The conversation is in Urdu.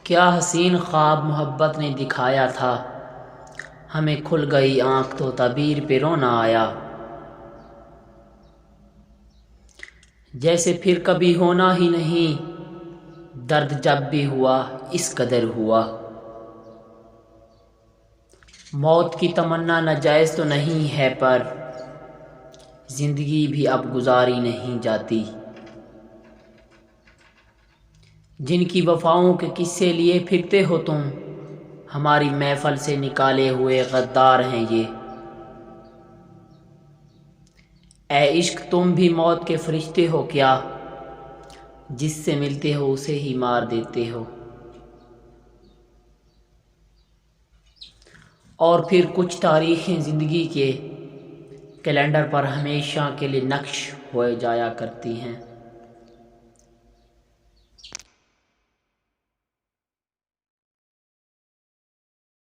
کیا حسین خواب محبت نے دکھایا تھا، ہمیں کھل گئی آنکھ تو تعبیر پہ رونا آیا۔ جیسے پھر کبھی ہونا ہی نہیں، درد جب بھی ہوا اس قدر ہوا۔ موت کی تمنا ناجائز تو نہیں ہے، پر زندگی بھی اب گزاری نہیں جاتی۔ جن کی وفاؤں کے قصے لیے پھرتے ہو تم، ہماری محفل سے نکالے ہوئے غدار ہیں یہ۔ اے عشق تم بھی موت کے فرشتے ہو کیا، جس سے ملتے ہو اسے ہی مار دیتے ہو۔ اور پھر کچھ تاریخیں زندگی کے کیلنڈر پر ہمیشہ کے لیے نقش ہوئے جایا کرتی ہیں۔